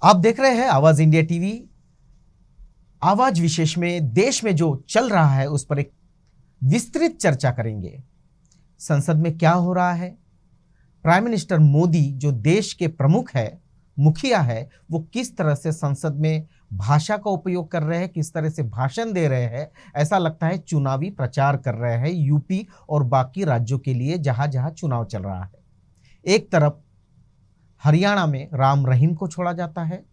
आप देख रहे हैं आवाज इंडिया टीवी। आवाज विशेष में देश में जो चल रहा है उस पर एक विस्तृत चर्चा करेंगे। संसद में क्या हो रहा है, प्राइम मिनिस्टर मोदी जो देश के प्रमुख है, मुखिया है, वो किस तरह से संसद में भाषा का उपयोग कर रहे हैं, किस तरह से भाषण दे रहे हैं। ऐसा लगता है चुनावी प्रचार कर रहे हैं यूपी और बाकी राज्यों के लिए जहां जहां चुनाव चल रहा है। एक तरफ हरियाणा में राम रहीम को छोड़ा जाता है,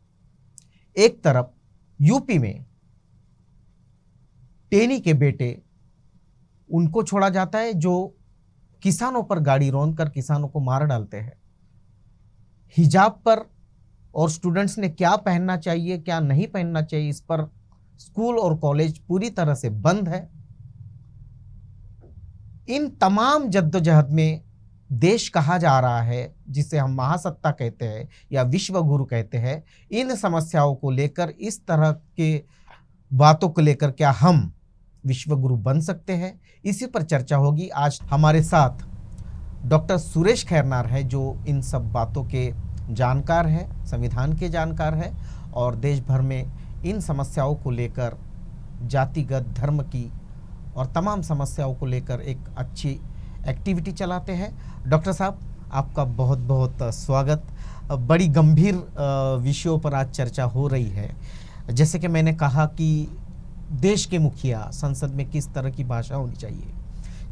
एक तरफ यूपी में टेनी के बेटे उनको छोड़ा जाता है जो किसानों पर गाड़ी रौंद कर किसानों को मार डालते हैं। हिजाब पर और स्टूडेंट्स ने क्या पहनना चाहिए क्या नहीं पहनना चाहिए, इस पर स्कूल और कॉलेज पूरी तरह से बंद है। इन तमाम जद्दोजहद में देश कहा जा रहा है जिसे हम महासत्ता कहते हैं या विश्व गुरु कहते हैं। इन समस्याओं को लेकर, इस तरह के बातों को लेकर क्या हम विश्व गुरु बन सकते हैं, इसी पर चर्चा होगी। आज हमारे साथ डॉक्टर सुरेश खैरनार है जो इन सब बातों के जानकार है, संविधान के जानकार है और देश भर में इन समस्याओं को लेकर, जातिगत धर्म की और तमाम समस्याओं को लेकर एक अच्छी एक्टिविटी चलाते हैं। डॉक्टर साहब, आपका बहुत बहुत स्वागत। बड़ी गंभीर विषयों पर आज चर्चा हो रही है। जैसे कि मैंने कहा कि देश के मुखिया संसद में किस तरह की भाषा होनी चाहिए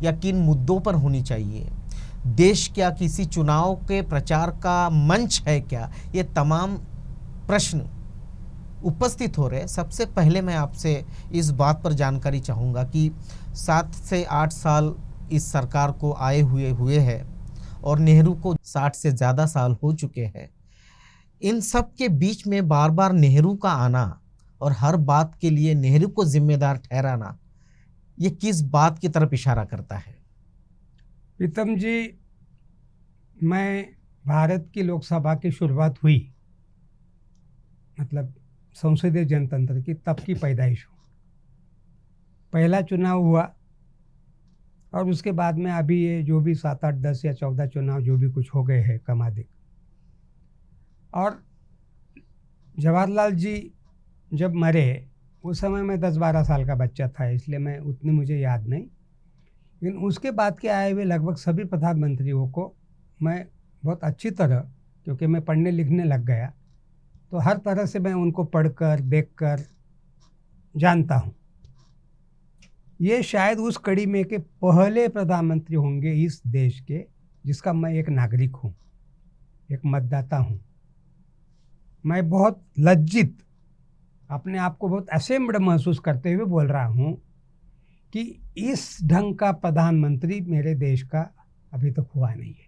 या किन मुद्दों पर होनी चाहिए, देश क्या किसी चुनाव के प्रचार का मंच है क्या, ये तमाम प्रश्न उपस्थित हो रहे हैं। सबसे पहले मैं आपसे इस बात पर जानकारी चाहूँगा कि 7 से 8 साल इस सरकार को आए हुए है और नेहरू को 60 से ज़्यादा साल हो चुके हैं। इन सब के बीच में बार बार नेहरू का आना और हर बात के लिए नेहरू को जिम्मेदार ठहराना, ये किस बात की तरफ इशारा करता है? प्रीतम जी, मैं भारत की लोकसभा की शुरुआत हुई, मतलब संसदीय जनतंत्र की, तब की पैदाइश हूँ। पहला चुनाव हुआ और उसके बाद में अभी ये जो भी 7, 8, 10 या 14 चुनाव जो भी कुछ हो गए हैं कम अधिक। और जवाहरलाल जी जब मरे उस समय मैं 10-12 साल का बच्चा था, इसलिए मैं उतनी मुझे याद नहीं, लेकिन उसके बाद के आए हुए लगभग सभी प्रधानमंत्रियों को मैं बहुत अच्छी तरह, क्योंकि मैं पढ़ने लिखने लग गया, तो हर तरह से मैं उनको पढ़कर देखकर जानता हूँ। ये शायद उस कड़ी में के पहले प्रधानमंत्री होंगे इस देश के जिसका मैं एक नागरिक हूँ, एक मतदाता हूँ। मैं बहुत लज्जित, अपने आप को बहुत असेम्ब्ड महसूस करते हुए बोल रहा हूँ कि इस ढंग का प्रधानमंत्री मेरे देश का अभी तक हुआ नहीं है।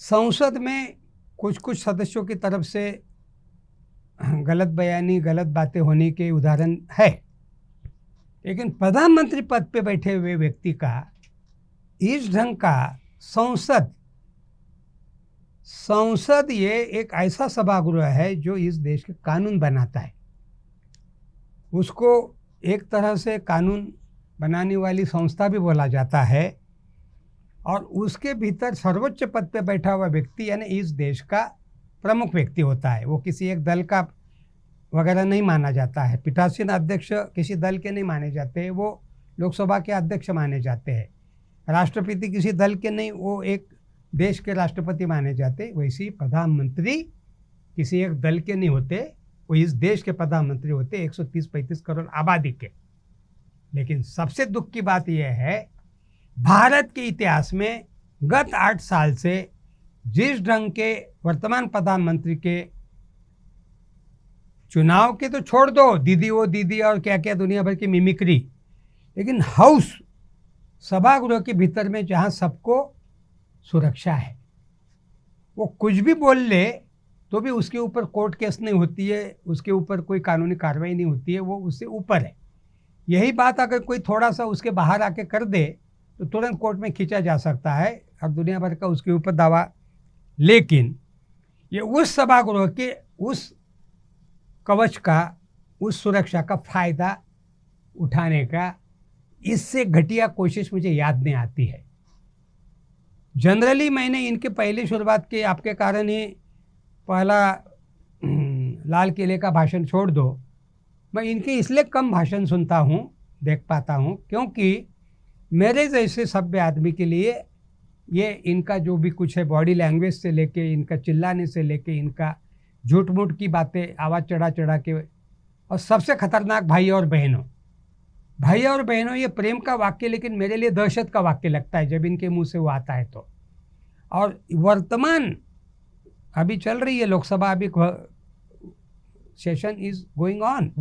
संसद में कुछ कुछ सदस्यों की तरफ से गलत बयानी, गलत बातें होने के उदाहरण है, लेकिन प्रधानमंत्री पद पे बैठे हुए व्यक्ति का इस ढंग का संसद ये एक ऐसा सभागृह है जो इस देश के कानून बनाता है। उसको एक तरह से कानून बनाने वाली संस्था भी बोला जाता है और उसके भीतर सर्वोच्च पद पे बैठा हुआ व्यक्ति यानी इस देश का प्रमुख व्यक्ति होता है। वो किसी एक दल का वगैरह नहीं माना जाता है। पीठासीन अध्यक्ष किसी दल के नहीं माने जाते हैं, वो लोकसभा के अध्यक्ष माने जाते हैं। राष्ट्रपति किसी दल के नहीं, वो एक देश के राष्ट्रपति माने जाते। वैसे ही प्रधानमंत्री किसी एक दल के नहीं होते, वो इस देश के प्रधानमंत्री होते, 130-135 करोड़ आबादी के। लेकिन सबसे दुख की बात यह है, भारत के इतिहास में गत 8 साल से जिस ढंग के वर्तमान प्रधानमंत्री के चुनाव के तो छोड़ दो, दीदी वो दीदी और क्या क्या दुनिया भर की मिमिक्री, लेकिन हाउस सभागृह के भीतर में जहाँ सबको सुरक्षा है, वो कुछ भी बोल ले तो भी उसके ऊपर कोर्ट केस नहीं होती है, उसके ऊपर कोई कानूनी कार्रवाई नहीं होती है, वो उससे ऊपर है। यही बात अगर कोई थोड़ा सा उसके बाहर आके कर दे तो तुरंत कोर्ट में खींचा जा सकता है और दुनिया भर का उसके ऊपर दावा। लेकिन ये उस सभागृह के उस कवच का, उस सुरक्षा का फायदा उठाने का इससे घटिया कोशिश मुझे याद नहीं आती है। जनरली मैंने इनके पहली शुरुआत के आपके कारण ही पहला लाल किले का भाषण छोड़ दो, मैं इनके इसलिए कम भाषण सुनता हूँ, देख पाता हूँ, क्योंकि मेरे जैसे सभ्य आदमी के लिए ये इनका जो भी कुछ है, बॉडी लैंग्वेज से लेके, इनका चिल्लाने से लेके, इनका झूठ मूठ की बातें, आवाज़ चढ़ा चढ़ा के, और सबसे खतरनाक भाई और बहनों, ये प्रेम का वाक्य लेकिन मेरे लिए दहशत का वाक्य लगता है जब इनके मुंह से वो आता है तो। और वर्तमान अभी चल रही है लोकसभा, अभी सेशन इज गोइंग ऑन,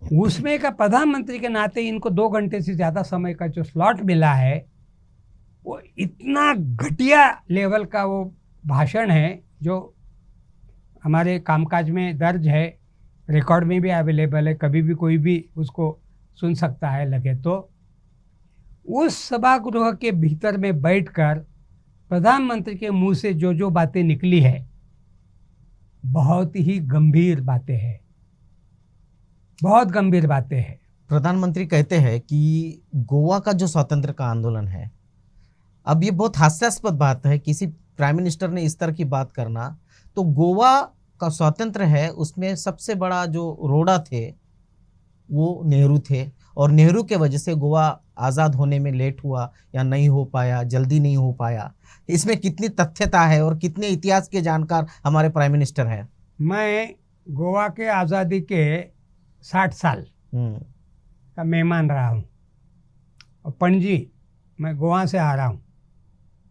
उसमें का प्रधानमंत्री के नाते इनको 2 घंटे से ज़्यादा समय का जो स्लॉट मिला है, वो इतना घटिया लेवल का वो भाषण है जो हमारे कामकाज में दर्ज है, रिकॉर्ड में भी अवेलेबल है, कभी भी कोई भी उसको सुन सकता है लगे तो। उस सभागृह के भीतर में बैठकर प्रधानमंत्री के मुंह से जो जो बातें निकली है, बहुत ही गंभीर बातें हैं, बहुत गंभीर बातें हैं। प्रधानमंत्री कहते हैं कि गोवा का जो स्वतंत्र का आंदोलन है, अब ये बहुत हास्यास्पद बात है किसी प्राइम मिनिस्टर ने इस तरह की बात करना। तो गोवा का स्वतंत्र है, उसमें सबसे बड़ा जो रोड़ा थे वो नेहरू थे, और नेहरू के वजह से गोवा आज़ाद होने में लेट हुआ या नहीं हो पाया, जल्दी नहीं हो पाया। इसमें कितनी तथ्यता है और कितने इतिहास के जानकार हमारे प्राइम मिनिस्टर हैं। मैं गोवा के आज़ादी के 60 साल का मेहमान रहा हूँ, और पणजी मैं गोवा से आ रहा हूँ।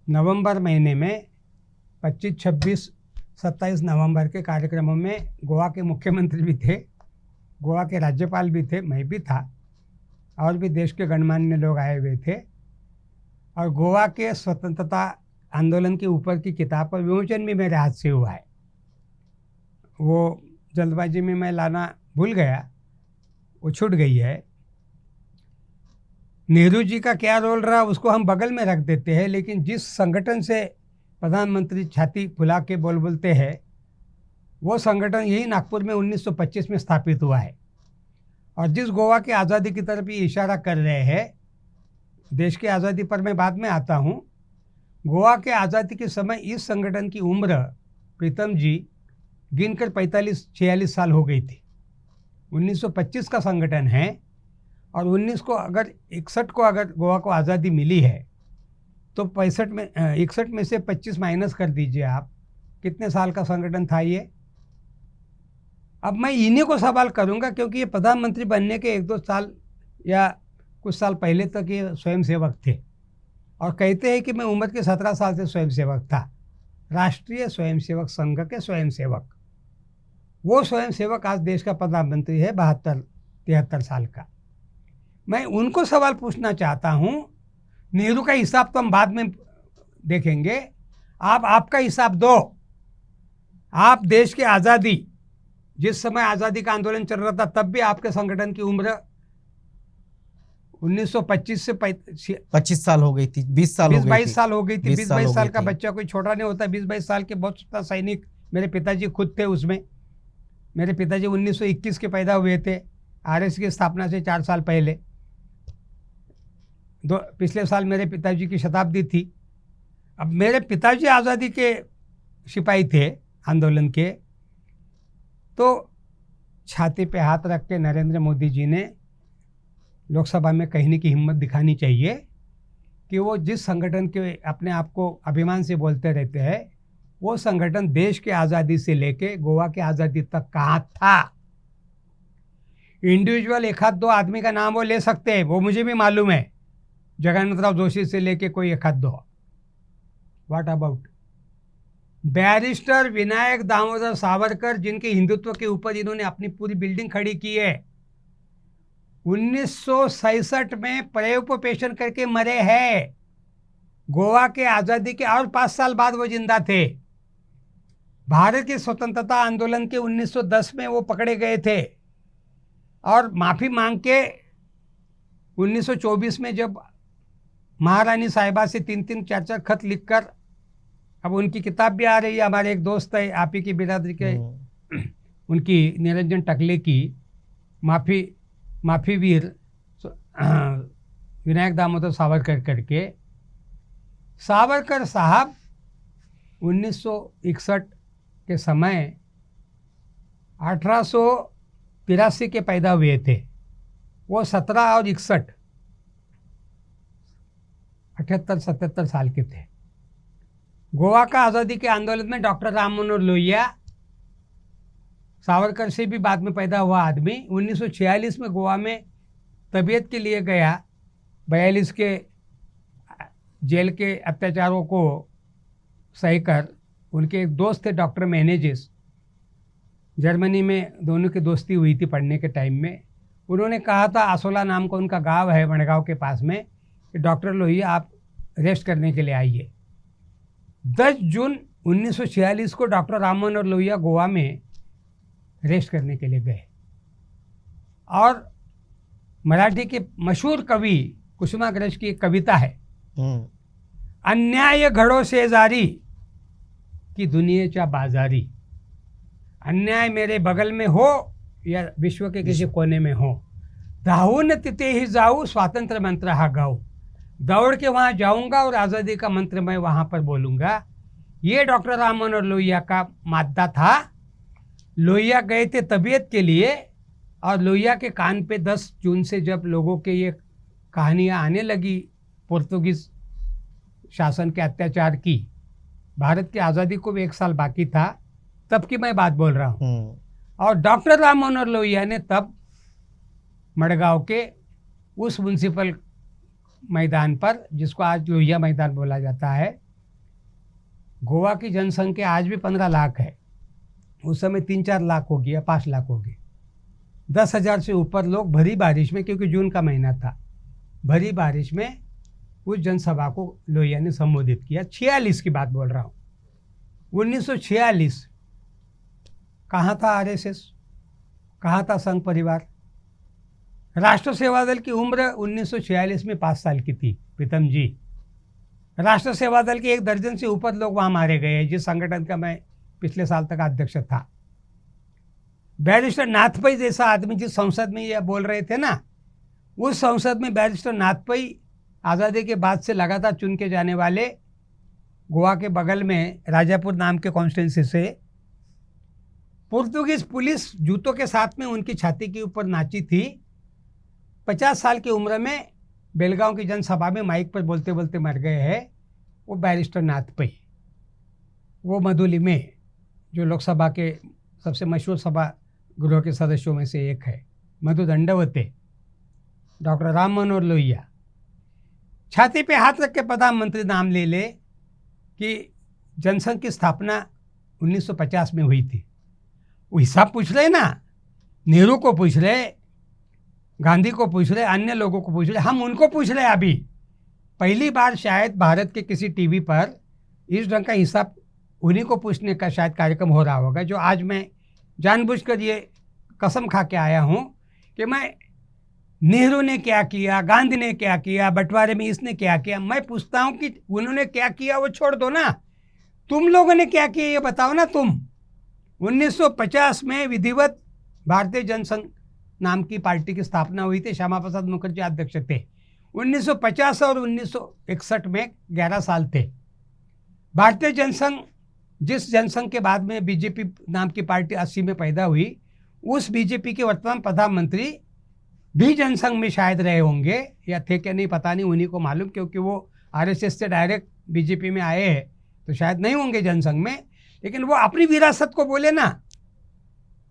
नवंबर महीने में 25, 26, 27 नवंबर के कार्यक्रमों में गोवा के मुख्यमंत्री भी थे, गोवा के राज्यपाल भी थे, मैं भी था, और भी देश के गणमान्य लोग आए हुए थे। और गोवा के स्वतंत्रता आंदोलन के ऊपर की किताब का विमोचन भी मेरे हाथ से हुआ है। वो जल्दबाजी में मैं लाना भूल गया, वो छूट गई है। नेहरू जी का क्या रोल रहा उसको हम बगल में रख देते हैं, लेकिन जिस संगठन से प्रधानमंत्री छाती फुला के बोलते हैं, वो संगठन यही नागपुर में 1925 में स्थापित हुआ है। और जिस गोवा की आज़ादी की तरफ ये इशारा कर रहे हैं, देश की आज़ादी पर मैं बाद में आता हूँ, गोवा के आज़ादी के समय इस संगठन की उम्र, प्रीतम जी, गिनकर 45-46 साल हो गई थी। 1925 का संगठन है, और 61 को अगर गोवा को आज़ादी मिली है तो 61 में से 25 माइनस कर दीजिए आप, कितने साल का संगठन था ये। अब मैं इन्हीं को सवाल करूंगा, क्योंकि ये प्रधानमंत्री बनने के 1-2 साल या कुछ साल पहले तक ये स्वयंसेवक थे, और कहते हैं कि मैं उम्र के 17 साल से स्वयंसेवक था, राष्ट्रीय स्वयंसेवक संघ के स्वयंसेवक। वो स्वयंसेवक आज देश का प्रधानमंत्री है, 72-73 साल का। मैं उनको सवाल पूछना चाहता हूँ, नेहरू का हिसाब तो हम बाद में देखेंगे, आप आपका हिसाब दो। आप देश की आज़ादी, जिस समय आज़ादी का आंदोलन चल रहा था, तब भी आपके संगठन की उम्र 1925 से 25 साल हो गई थी, 20 साल 22 साल हो गई थी। 20-22 साल का थी। बच्चा कोई छोटा नहीं होता। 20-22 साल के बहुत सा सैनिक, मेरे पिताजी खुद थे उसमें। मेरे पिताजी 1921 के पैदा हुए थे, आरएस की स्थापना से 4 साल पहले। पिछले साल मेरे पिताजी की शताब्दी थी। अब मेरे पिताजी आज़ादी के सिपाही थे आंदोलन के, तो छाती पे हाथ रख के नरेंद्र मोदी जी ने लोकसभा में कहने की हिम्मत दिखानी चाहिए कि वो जिस संगठन के अपने आप को अभिमान से बोलते रहते हैं, वो संगठन देश की आज़ादी से लेके गोवा की आज़ादी तक कहाँ था। इंडिविजुअल 1-2 आदमी का नाम वो ले सकते हैं, वो मुझे भी मालूम है, जगन्नाथराव जोशी से लेके कोई 1-2। What about barrister Vinayak Damodar Savarkar, जिनके हिंदुत्व के ऊपर इन्होंने अपनी पूरी बिल्डिंग खड़ी की है। 1967 में प्रायोपवेशन करके मरे हैं। गोवा के आज़ादी के और 5 साल बाद वो जिंदा थे। भारत के स्वतंत्रता आंदोलन के 1910 में वो पकड़े गए थे, और माफ़ी मांग के 1924 में जब महारानी साहिबा से 3-3, 4-4 खत लिखकर, अब उनकी किताब भी आ रही है, हमारे एक दोस्त है आप ही की बिरादरी के, उनकी निरंजन टकले की माफ़ी वीर विनायक दामोदर सावरकर करके। सावरकर साहब 1961 के समय 1883 के पैदा हुए थे। वो 17 और 61 78-77 साल के थे। गोवा का आज़ादी के आंदोलन में डॉक्टर राम मनोहर लोहिया, सावरकर से भी बाद में पैदा हुआ आदमी, 1946 में गोवा में तबीयत के लिए गया। 42 के जेल के अत्याचारों को सहकर उनके एक दोस्त थे डॉक्टर मेनेजिस, जर्मनी में दोनों की दोस्ती हुई थी पढ़ने के टाइम में। उन्होंने कहा था, आसोला नाम का उनका गांव है मड़गांव के पास में, कि डॉक्टर लोहिया आप रेस्ट करने के लिए आइए। 10 जून 1946 को डॉक्टर राम मनोहर लोहिया गोवा में रेस्ट करने के लिए गए और मराठी के मशहूर कवि कुसुमाग्रज की एक कविता है, अन्याय घडो शेजारी की दुनियेच्या बाजारी। अन्याय मेरे बगल में हो या विश्व के किसी कोने में हो, धावून तिथे ही जाऊँ, स्वातंत्र्य मंत्र हा गाऊं। दौड़ के वहाँ जाऊंगा और आज़ादी का मंत्र मैं वहाँ पर बोलूँगा। ये डॉक्टर राम मनोहर लोहिया का मादा था। लोहिया गए थे तबीयत के लिए और लोहिया के कान पे 10 जून से जब लोगों के ये कहानियाँ आने लगी पुर्तगाली शासन के अत्याचार की, भारत की आज़ादी को भी 1 साल बाकी था, तब की मैं बात बोल रहा हूँ। और डॉक्टर राम मनोहर लोहिया ने तब मड़गांव के उस म्यूनसिपल मैदान पर, जिसको आज लोहिया मैदान बोला जाता है, गोवा की जनसंख्या आज भी 15 लाख है, उस समय 3-4 लाख होगी या 5 लाख होगी। 10,000 से ऊपर लोग भरी बारिश में, क्योंकि जून का महीना था, भरी बारिश में उस जनसभा को लोहिया ने संबोधित किया। 46 की बात बोल रहा हूँ, 1946। कहाँ था आरएसएस, कहाँ था संघ परिवार? राष्ट्र सेवा दल की उम्र 1946 में 5 साल की थी प्रीतम जी। राष्ट्र सेवा दल के 1 दर्जन से ऊपर लोग वहाँ मारे गए हैं, जिस संगठन का मैं पिछले साल तक अध्यक्ष था। बैरिस्टर नाथपई जैसा आदमी जिस संसद में ये बोल रहे थे ना, उस संसद में बैरिस्टर नाथपई आज़ादी के बाद से लगातार चुन के जाने वाले, गोवा के बगल में राजापुर नाम के कॉन्स्टिट्यूंसी से। पुर्तगाली पुलिस जूतों के साथ में उनकी छाती के ऊपर नाची थी। 50 साल की उम्र में बेलगांव की जनसभा में माइक पर बोलते बोलते मर गए हैं वो बैरिस्टर नाथपई। वो मधुली में, जो लोकसभा के सबसे मशहूर सभा गृह के सदस्यों में से एक है, मधु दंडवते। डॉक्टर राम मनोहर लोहिया छाती पे हाथ रख के प्रधानमंत्री नाम ले ले कि जनसंघ की स्थापना 1950 में हुई थी। वो हिसाब पूछ रहे ना, नेहरू को पूछ रहे, गांधी को पूछ रहे, अन्य लोगों को पूछ रहे, हम उनको पूछ रहे। अभी पहली बार शायद भारत के किसी टीवी पर इस ढंग का हिसाब उन्हीं को पूछने का शायद कार्यक्रम हो रहा होगा, जो आज मैं जानबूझकर ये कसम खा के आया हूँ कि मैं नेहरू ने क्या किया, गांधी ने क्या किया, बंटवारे में इसने क्या किया। मैं पूछता हूँ कि उन्होंने क्या किया वो छोड़ दो ना, तुम लोगों ने क्या किया ये बताओ ना। तुम 1950 में विधिवत भारतीय जनसंघ नाम की पार्टी की स्थापना हुई थी, श्यामा प्रसाद मुखर्जी अध्यक्ष थे। 1950 और 1961 में 11 साल थे। भारतीय जनसंघ, जिस जनसंघ के बाद में बीजेपी नाम की पार्टी 80 में पैदा हुई, उस बीजेपी के वर्तमान प्रधानमंत्री भी जनसंघ में शायद रहे होंगे या थे क्या नहीं पता नहीं, उन्हीं को मालूम, क्योंकि वो आरएसएस से डायरेक्ट बीजेपी में आए हैं, तो शायद नहीं होंगे जनसंघ में। लेकिन वो अपनी विरासत को बोले ना।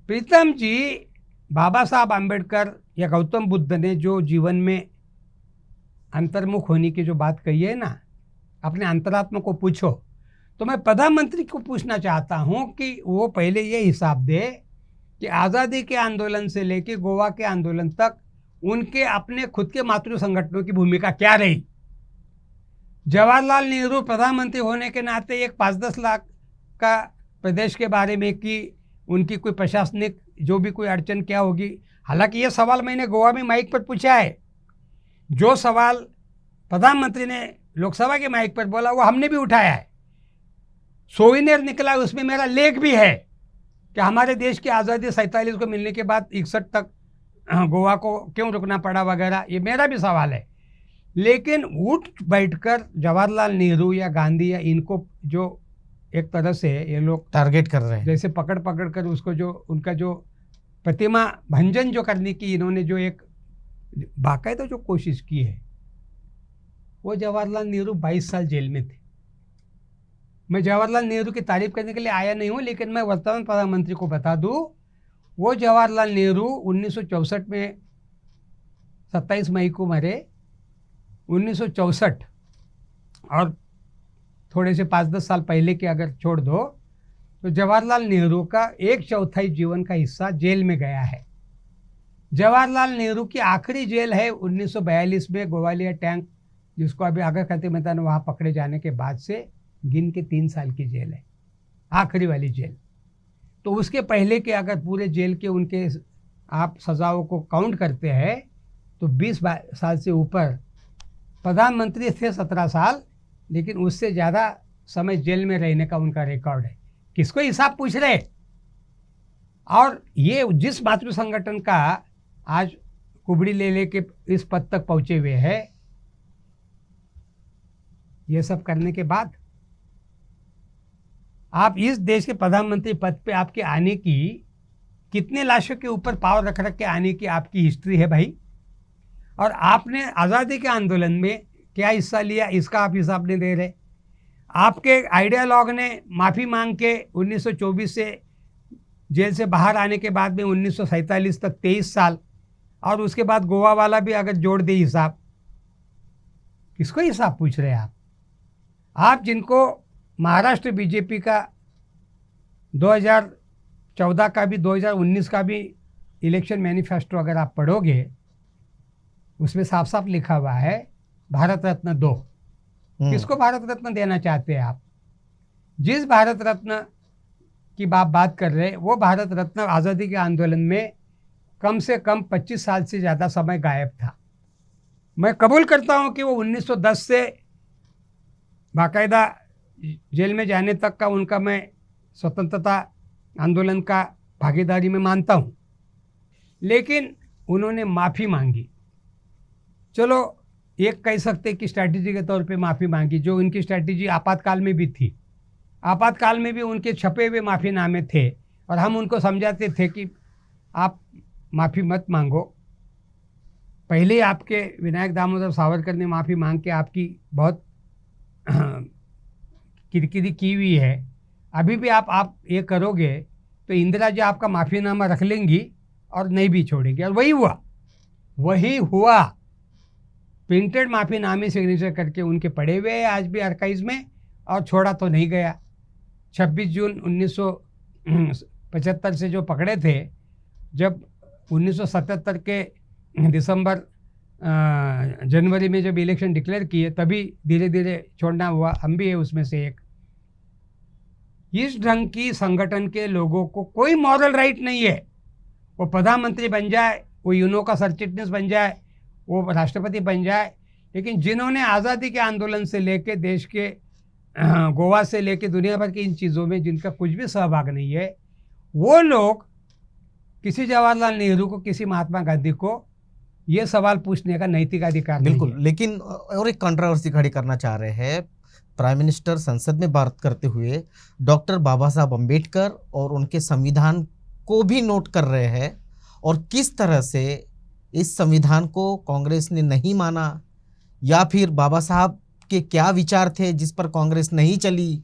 प्रीतम जी, बाबा साहब आम्बेडकर या गौतम बुद्ध ने जो जीवन में अंतर्मुख होने की जो बात कही है ना, अपने अंतरात्मा को पूछो। तो मैं प्रधानमंत्री को पूछना चाहता हूँ कि वो पहले ये हिसाब दे कि आज़ादी के आंदोलन से लेकर गोवा के आंदोलन तक उनके अपने खुद के मातृ संगठनों की भूमिका क्या रही। जवाहरलाल नेहरू प्रधानमंत्री होने के नाते एक 5-10 लाख का प्रदेश के बारे में कि उनकी कोई प्रशासनिक जो भी कोई अड़चन क्या होगी। हालांकि ये सवाल मैंने गोवा में माइक पर पूछा है, जो सवाल प्रधानमंत्री ने लोकसभा के माइक पर बोला वो हमने भी उठाया है। सोविनियर निकला, उसमें मेरा लेख भी है कि हमारे देश की आज़ादी 47 को मिलने के बाद 61 तक गोवा को क्यों रुकना पड़ा वगैरह, ये मेरा भी सवाल है। लेकिन उठ बैठकर जवाहरलाल नेहरू या गांधी या इनको जो एक तरह से ये लोग टारगेट कर रहे हैं। जैसे पकड़ पकड़ कर उसको जो उनका जो प्रतिमा भंजन जो करने की इन्होंने जो एक बाकायदा जो कोशिश की है, वो जवाहरलाल नेहरू 22 साल जेल में थे। मैं जवाहरलाल नेहरू की तारीफ करने के लिए आया नहीं हूँ, लेकिन मैं वर्तमान प्रधानमंत्री को बता दूँ, वो जवाहरलाल नेहरू 1964 में 27 मई को मरे। 1964 और थोड़े से 5-10 साल पहले के अगर छोड़ दो तो जवाहरलाल नेहरू का 1/4 जीवन का हिस्सा जेल में गया है। जवाहरलाल नेहरू की आखिरी जेल है 1942 में ग्वालियर टैंक, जिसको अभी आगर खत्म मैदान, वहाँ पकड़े जाने के बाद से गिन के 3 साल की जेल है, आखिरी वाली जेल। तो उसके पहले के अगर पूरे जेल के उनके आप सज़ाओं को काउंट करते हैं तो 20 साल से ऊपर। प्रधानमंत्री थे 17 साल, लेकिन उससे ज़्यादा समय जेल में रहने का उनका रिकॉर्ड है। किसको हिसाब पूछ रहे? और ये जिस मातृ संगठन का आज कुबड़ी ले लेके इस पद तक पहुँचे हुए हैं, ये सब करने के बाद आप इस देश के प्रधानमंत्री पद पे आपके आने की, कितने लाशों के ऊपर पाँव रख रख के आने की आपकी हिस्ट्री है भाई। और आपने आज़ादी के आंदोलन में क्या हिस्सा लिया, इसका आप हिसाब नहीं दे रहे। आपके आइडियालॉग ने माफ़ी मांग के 1924 से जेल से बाहर आने के बाद में 1947 तक 23 साल, और उसके बाद गोवा वाला भी अगर जोड़ दे हिसाब, किसको हिसाब पूछ रहे हैं आप? आप जिनको महाराष्ट्र बीजेपी का 2014 का भी 2019 का भी इलेक्शन मैनिफेस्टो अगर आप पढ़ोगे, उसमें साफ साफ लिखा हुआ है भारत रत्न दो। किसको भारत रत्न देना चाहते हैं आप? जिस भारत रत्न की बात कर रहे हैं, वो भारत रत्न आज़ादी के आंदोलन में कम से कम 25 साल से ज़्यादा समय गायब था। मैं कबूल करता हूं कि वो 1910 से बाकायदा जेल में जाने तक का उनका मैं स्वतंत्रता आंदोलन का भागीदारी में मानता हूं, लेकिन उन्होंने माफ़ी मांगी। चलो एक कह सकते कि स्ट्रैटेजी के तौर पे माफ़ी मांगी, जो उनकी स्ट्रैटेजी आपातकाल में भी थी। आपातकाल में भी उनके छपे हुए माफ़ीनामे थे और हम उनको समझाते थे कि आप माफ़ी मत मांगो। पहले आपके विनायक दामोदर सावरकर ने माफ़ी मांग के आपकी बहुत किरकिरी की हुई है। अभी भी आप ये करोगे तो इंदिरा जी आपका माफ़ीनामा रख लेंगी और नहीं भी छोड़ेंगी। और वही हुआ। प्रिंटेड माफ़ीनामे सिग्नेचर करके उनके पड़े हुए हैं आज भी आर्काइव्स में, और छोड़ा तो नहीं गया। 26 जून 1975 से जो पकड़े थे, जब 1977 के दिसंबर जनवरी में जब इलेक्शन डिक्लेयर किए, तभी धीरे धीरे छोड़ना हुआ। हम भी है उसमें से एक। इस ढंग की संगठन के लोगों को कोई मॉरल राइट नहीं है। वो प्रधानमंत्री बन जाए, वो यूनो का सरचिटनीस बन जाए, वो राष्ट्रपति बन जाए, लेकिन जिन्होंने आज़ादी के आंदोलन से लेके देश के गोवा से लेके दुनिया भर की इन चीज़ों में जिनका कुछ भी सहभाग नहीं है, वो लोग किसी जवाहरलाल नेहरू को, किसी महात्मा गांधी को ये सवाल पूछने का नैतिक अधिकार नहीं है। बिल्कुल। लेकिन और एक कंट्रोवर्सी खड़ी करना चाह रहे हैं। प्राइम मिनिस्टर संसद में बात करते हुए डॉक्टर बाबा साहब अम्बेडकर और उनके संविधान को भी नोट कर रहे हैं, और किस तरह से इस संविधान को कांग्रेस ने नहीं माना, या फिर बाबा साहब के क्या विचार थे जिस पर कांग्रेस नहीं चली,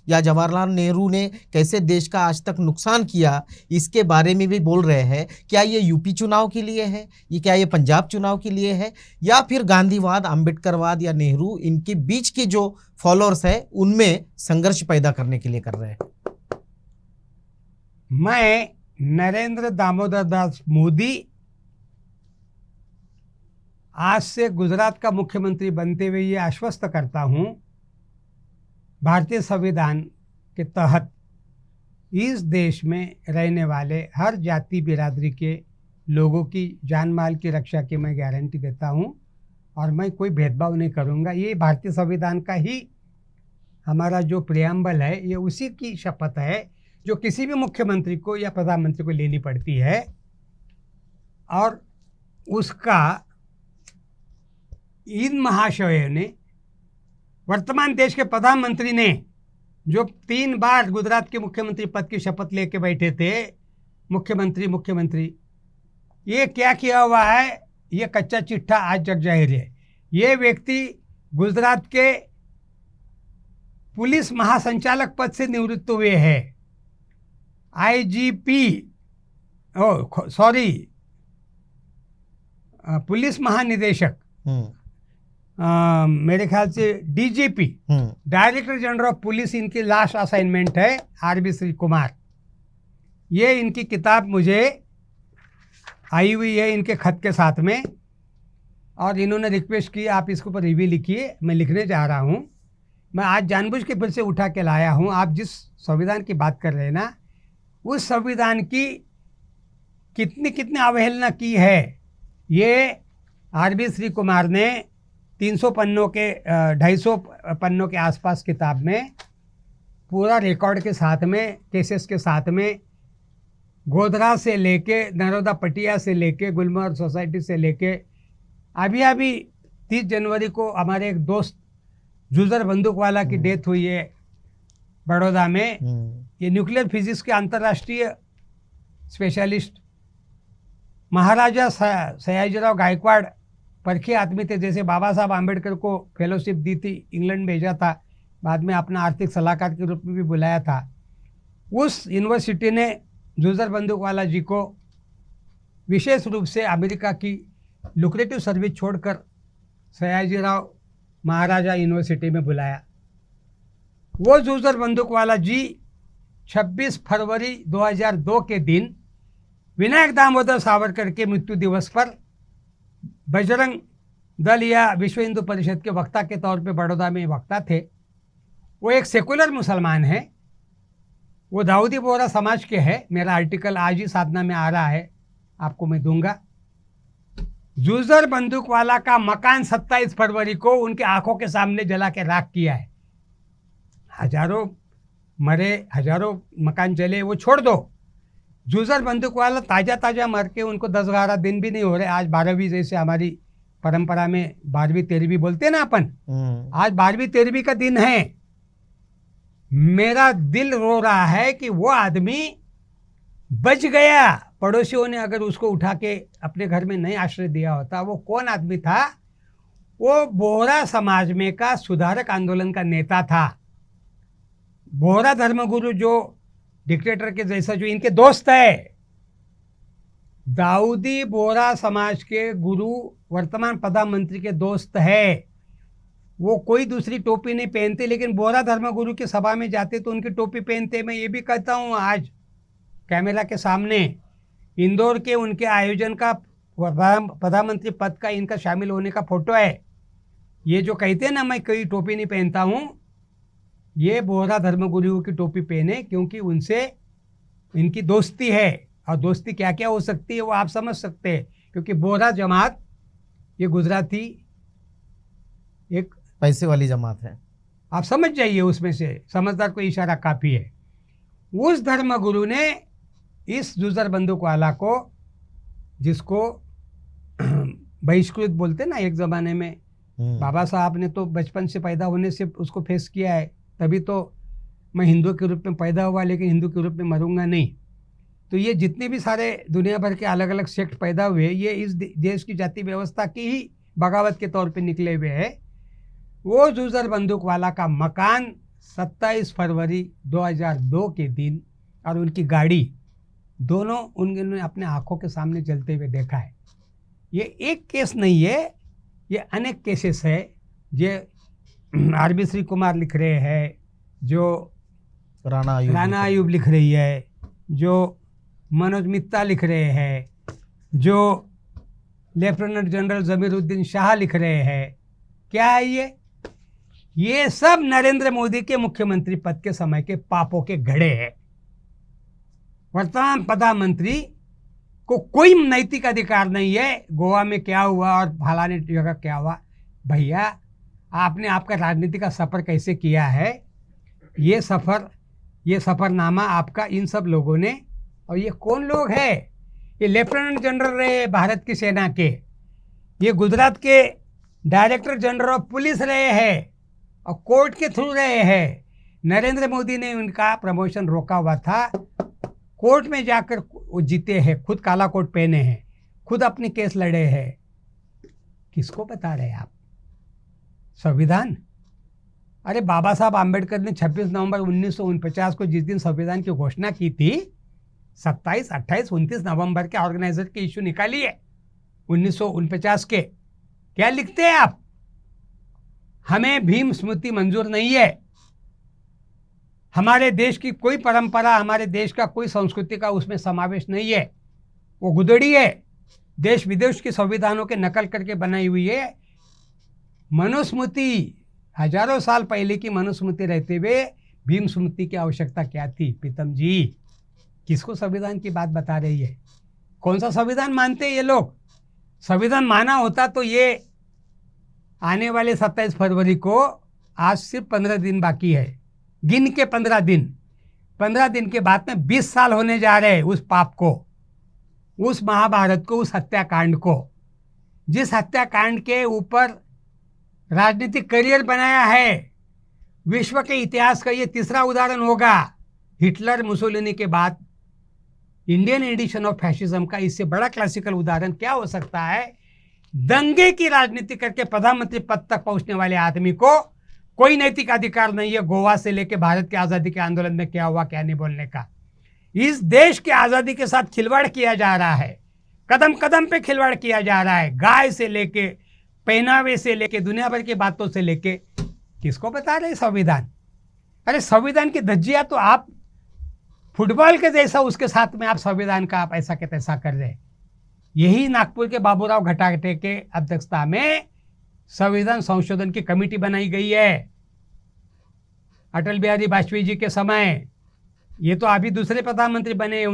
या जवाहरलाल नेहरू ने कैसे देश का आज तक नुकसान किया, इसके बारे में भी बोल रहे हैं। क्या ये यूपी चुनाव के लिए है, क्या ये पंजाब चुनाव के लिए है, या फिर गांधीवाद, अंबेडकरवाद या नेहरू, इनके बीच के जो फॉलोअर्स है उनमें संघर्ष पैदा करने के लिए कर रहे हैं? मैं नरेंद्र दामोदर दास मोदी आज से गुजरात का मुख्यमंत्री बनते हुए ये आश्वस्त करता हूँ, भारतीय संविधान के तहत इस देश में रहने वाले हर जाति बिरादरी के लोगों की जान माल की रक्षा की मैं गारंटी देता हूँ, और मैं कोई भेदभाव नहीं करूँगा। ये भारतीय संविधान का ही हमारा जो प्रियम्बल है, ये उसी की शपथ है जो किसी भी मुख्यमंत्री को या प्रधानमंत्री को लेनी पड़ती है, और उसका इन महाशयों ने, वर्तमान देश के प्रधानमंत्री ने जो 3 बार गुजरात के मुख्यमंत्री पद की शपथ लेके बैठे थे, मुख्यमंत्री, ये क्या किया हुआ है, ये कच्चा चिट्ठा आज जग जाहिर है। ये व्यक्ति गुजरात के पुलिस महासंचालक पद से निवृत्त हुए हैं। आईजीपी, पुलिस महानिदेशक, मेरे ख्याल से DGP, director general of police इनकी लास्ट असाइनमेंट है, आरबी श्री कुमार। ये इनकी किताब मुझे आई हुई है इनके खत के साथ में, और इन्होंने रिक्वेस्ट की आप इसके ऊपर रिव्यू लिखिए, मैं लिखने जा रहा हूँ। मैं आज जानबूझ के फिर से उठा के लाया हूँ। आप जिस संविधान की बात कर रहे हैं ना, उस संविधान की कितनी अवहेलना की है, ये आरबी श्री कुमार ने 300 पन्नों के 250 पन्नों के आसपास किताब में पूरा रिकॉर्ड के साथ में, केसेस के साथ में, गोधरा से लेके नरोदा पटिया से लेके गुलमर्ग सोसाइटी से लेके अभी 30 जनवरी को हमारे एक दोस्त जूजर बंदूकवाला की डेथ हुई है बड़ौदा में। ये न्यूक्लियर फिजिक्स के अंतर्राष्ट्रीय स्पेशलिस्ट महाराजा सयाजीराव गायकवाड़ परखे आदमी थे। जैसे बाबा साहब आम्बेडकर को फेलोशिप दी थी, इंग्लैंड भेजा था, बाद में अपना आर्थिक सलाहकार के रूप में भी बुलाया था। उस यूनिवर्सिटी ने जूजर बंदूकवाला जी को विशेष रूप से अमेरिका की लुक्रेटिव सर्विस छोड़कर सयाजीराव महाराजा यूनिवर्सिटी में बुलाया। वो जूजर बंदूकवाला जी 26 फरवरी 2002 के दिन विनायक दामोदर सावरकर के मृत्यु दिवस पर बजरंग दल या विश्व हिंदू परिषद के वक्ता के तौर पे बड़ौदा में वक्ता थे। वो एक सेकुलर मुसलमान है, वो दाऊदी बोहरा समाज के है। मेरा आर्टिकल आज ही साधना में आ रहा है, आपको मैं दूंगा। जूजर बंदूकवाला का मकान 27 फरवरी को उनके आंखों के सामने जला के राख किया है। हजारों मरे, हजारों मकान जले, वो छोड़ दो। जूजर बंदूकवाला ताज़ा मर के उनको 10-11 दिन भी नहीं हो रहे। आज 12वीं, जैसे हमारी परंपरा में 12वीं 13वीं बोलते हैं ना अपन, आज 12वीं 13वीं का दिन है। मेरा दिल रो रहा है कि वो आदमी बच गया। पड़ोसियों ने अगर उसको उठा के अपने घर में नहीं आश्रय दिया होता। वो कौन आदमी था? वो बोहरा समाज में का सुधारक आंदोलन का नेता था। बोहरा धर्मगुरु जो डिक्टेटर के जैसा जो इनके दोस्त है, दाऊदी बोहरा समाज के गुरु वर्तमान प्रधानमंत्री के दोस्त है। वो कोई दूसरी टोपी नहीं पहनते, लेकिन बोहरा धर्मगुरु की सभा में जाते तो उनकी टोपी पहनते। मैं ये भी कहता हूँ आज कैमरा के सामने, इंदौर के उनके आयोजन का प्रधानमंत्री पद का इनका शामिल होने का फोटो है। ये जो कहते हैं ना मैं कोई टोपी नहीं पहनता हूँ, ये बोहरा धर्मगुरुओं की टोपी पहने, क्योंकि उनसे इनकी दोस्ती है। और दोस्ती क्या क्या हो सकती है वो आप समझ सकते हैं, क्योंकि बोहरा जमात ये गुजराती एक पैसे वाली जमात है, आप समझ जाइए, उसमें से समझदार को इशारा काफ़ी है। उस धर्मगुरु ने इस जूजर बंदूकवाला को, जिसको बहिष्कृत बोलते ना एक ज़माने में, बाबा साहब ने तो बचपन से पैदा होने से उसको फेस किया है, तभी तो मैं हिंदू के रूप में पैदा हुआ लेकिन हिंदू के रूप में मरूंगा नहीं। तो ये जितने भी सारे दुनिया भर के अलग अलग सेक्ट पैदा हुए, ये इस देश की जाति व्यवस्था की ही बगावत के तौर पे निकले हुए हैं। वो जूजर बंदूकवाला का मकान 27 फरवरी 2002 के दिन और उनकी गाड़ी दोनों उन्होंने अपने आंखों के सामने जलते हुए देखा है। ये एक केस नहीं है, ये अनेक केसेस है। ये आरबी श्री कुमार लिख रहे हैं, जो राणा अयूब लिख रही है, जो मनोज मित्ता लिख रहे हैं, जो लेफ्टिनेंट जनरल जमीरुद्दीन शाह लिख रहे हैं। क्या है ये सब नरेंद्र मोदी के मुख्यमंत्री पद के समय के पापों के घड़े हैं। वर्तमान प्रधानमंत्री को कोई नैतिक अधिकार नहीं है गोवा में क्या हुआ और फलाने जगह क्या हुआ। भैया, आपने आपका राजनीति का सफ़र कैसे किया है, ये सफ़रनामा आपका इन सब लोगों ने, और ये कौन लोग हैं? ये लेफ्टिनेंट जनरल रहे भारत की सेना के, ये गुजरात के डायरेक्टर जनरल ऑफ पुलिस रहे हैं और कोर्ट के थ्रू रहे हैं, नरेंद्र मोदी ने उनका प्रमोशन रोका हुआ था, कोर्ट में जाकर वो जीते हैं, खुद काला कोट पहने हैं, खुद अपने केस लड़े हैं। किसको बता रहे हैं आप? संविधान? अरे बाबा साहब आम्बेडकर ने 26 नवंबर 1949 को जिस दिन संविधान की घोषणा की थी, 27, 28, 29 नवंबर के ऑर्गेनाइजर के इशू निकाली है 1949 के। क्या लिखते हैं आप? हमें भीम स्मृति मंजूर नहीं है, हमारे देश की कोई परंपरा, हमारे देश का कोई संस्कृति का उसमें समावेश नहीं है, वो गुदड़ी है, देश विदेश के संविधानों के नकल करके बनाई हुई है। मनुस्मृति, हजारों साल पहले की मनुस्मृति रहते हुए भीम स्मृति की आवश्यकता क्या थी? प्रीतम जी, किसको संविधान की बात बता रही है? कौन सा संविधान मानते हैं ये लोग? संविधान माना होता तो ये आने वाले 27 फरवरी को, आज सिर्फ 15 दिन बाकी है, गिन के 15 दिन के बाद में 20 साल होने जा रहे हैं उस पाप को, उस महाभारत को, उस हत्याकांड को, जिस हत्याकांड के ऊपर राजनीतिक करियर बनाया है। विश्व के इतिहास का ये तीसरा उदाहरण होगा, हिटलर मुसोलिनी के बाद इंडियन एडिशन ऑफ फैशिज्म का इससे बड़ा क्लासिकल उदाहरण क्या हो सकता है? दंगे की राजनीति करके प्रधानमंत्री पद तक पहुंचने वाले आदमी को कोई नैतिक अधिकार नहीं है गोवा से लेकर भारत की आज़ादी के आंदोलन में क्या हुआ क्या नहीं बोलने का। इस देश की आज़ादी के साथ खिलवाड़ किया जा रहा है, कदम कदम पे खिलवाड़ किया जा रहा है, गाय से लेके, पहनावे से लेके, दुनिया भर की बातों से लेके। किसको बता रहे संविधान? अरे संविधान की धज्जियां तो आप फुटबॉल के जैसा उसके साथ में आप संविधान का आप ऐसा के तैसा कर रहे। यही नागपुर के बाबूराव घटाटे के अध्यक्षता में संविधान संशोधन की कमेटी बनाई गई है अटल बिहारी वाजपेयी जी के समय। ये तो अभी दूसरे प्रधानमंत्री बने हैं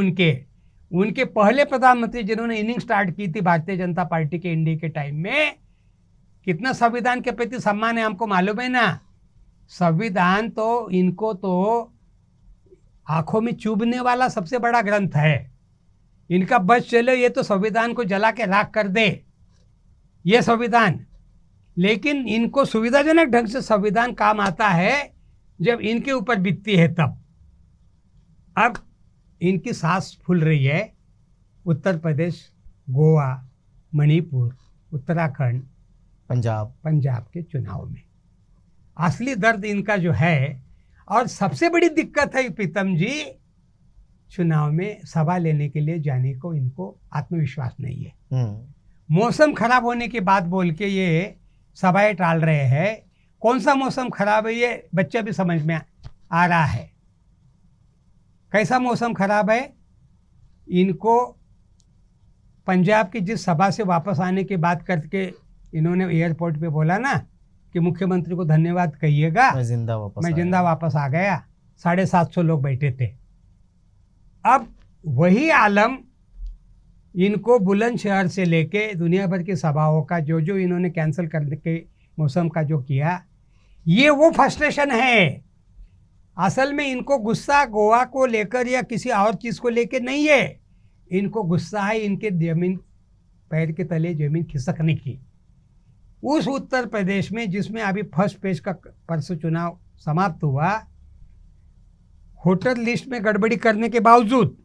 उनके पहले प्रधानमंत्री जिन्होंने इनिंग स्टार्ट की थी भारतीय जनता पार्टी के इंडिया के टाइम में, कितना संविधान के प्रति सम्मान है हमको मालूम है ना। संविधान तो इनको तो आंखों में चुभने वाला सबसे बड़ा ग्रंथ है, इनका बस चले ये तो संविधान को जला के राख कर दे ये संविधान। लेकिन इनको सुविधाजनक ढंग से संविधान काम आता है जब इनके ऊपर बीतती है तब। अब इनकी सांस फूल रही है उत्तर प्रदेश, गोवा, मणिपुर, उत्तराखंड, पंजाब के चुनाव में। असली दर्द इनका जो है, और सबसे बड़ी दिक्कत है प्रीतम जी, चुनाव में सभा लेने के लिए जाने को इनको आत्मविश्वास नहीं है। मौसम खराब होने की बात बोल के ये सभाएं टाल रहे हैं। कौन सा मौसम खराब है ये बच्चा भी समझ में आ रहा है। कैसा मौसम खराब है? इनको पंजाब की जिस सभा से वापस आने की बात करके इन्होंने एयरपोर्ट पे बोला ना कि मुख्यमंत्री को धन्यवाद कहिएगा, मैं जिंदा वापस आ गया। 750 लोग बैठे थे। अब वही आलम इनको बुलंदशहर से लेके दुनिया भर की सभाओं का जो इन्होंने कैंसिल करने के मौसम का जो किया, ये वो फ्रस्ट्रेशन है। असल में इनको गुस्सा गोवा को लेकर या किसी और चीज़ को लेकर नहीं है, इनको गुस्सा है इनके जमीन, पैर के तले जमीन खिसकने की। उस उत्तर प्रदेश में जिसमें अभी फर्स्ट पेज का परसों चुनाव समाप्त हुआ, वोटर लिस्ट में गड़बड़ी करने के बावजूद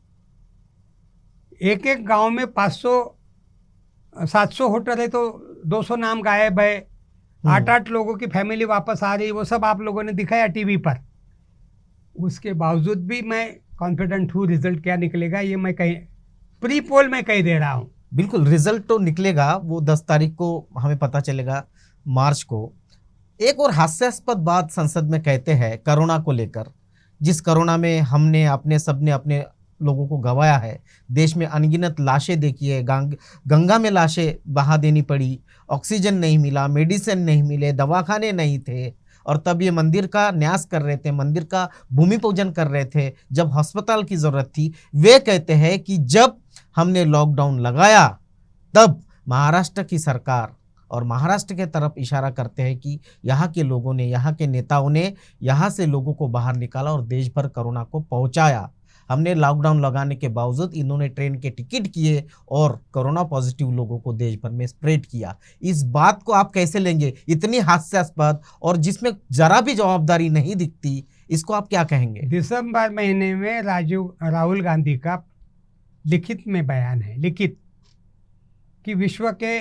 एक एक गांव में 500-700 वोटर है तो 200 नाम गायब है। 8-8 लोगों की फैमिली वापस आ रही, वो सब आप लोगों ने दिखाया टीवी पर। उसके बावजूद भी मैं कॉन्फिडेंट हूँ रिजल्ट क्या निकलेगा ये मैं कहीं प्री पोल में कहीं दे रहा हूँ। बिल्कुल रिजल्ट तो निकलेगा, वो 10 तारीख को हमें पता चलेगा, मार्च को। एक और हास्यास्पद बात संसद में कहते हैं कोरोना को लेकर, जिस कोरोना में हमने सबने अपने लोगों को गंवाया है। देश में अनगिनत लाशें देखी है, गंगा में लाशें बहा देनी पड़ी, ऑक्सीजन नहीं मिला, मेडिसिन नहीं मिले, दवाखाने नहीं थे, और तब ये मंदिर का न्यास कर रहे थे, मंदिर का भूमि पूजन कर रहे थे जब अस्पताल की ज़रूरत थी। वे कहते हैं कि जब हमने लॉकडाउन लगाया तब महाराष्ट्र की सरकार और महाराष्ट्र के तरफ इशारा करते हैं कि यहाँ के लोगों ने, यहाँ के नेताओं ने यहाँ से लोगों को बाहर निकाला और देश भर कोरोना को पहुँचाया। हमने लॉकडाउन लगाने के बावजूद इन्होंने ट्रेन के टिकट किए और कोरोना पॉजिटिव लोगों को देश भर में स्प्रेड किया। इस बात को आप कैसे लेंगे? इतनी हास्यास्पद और जिसमें जरा भी जवाबदारी नहीं दिखती, इसको आप क्या कहेंगे? दिसंबर महीने में राहुल गांधी का लिखित में बयान है, लिखित, कि विश्व के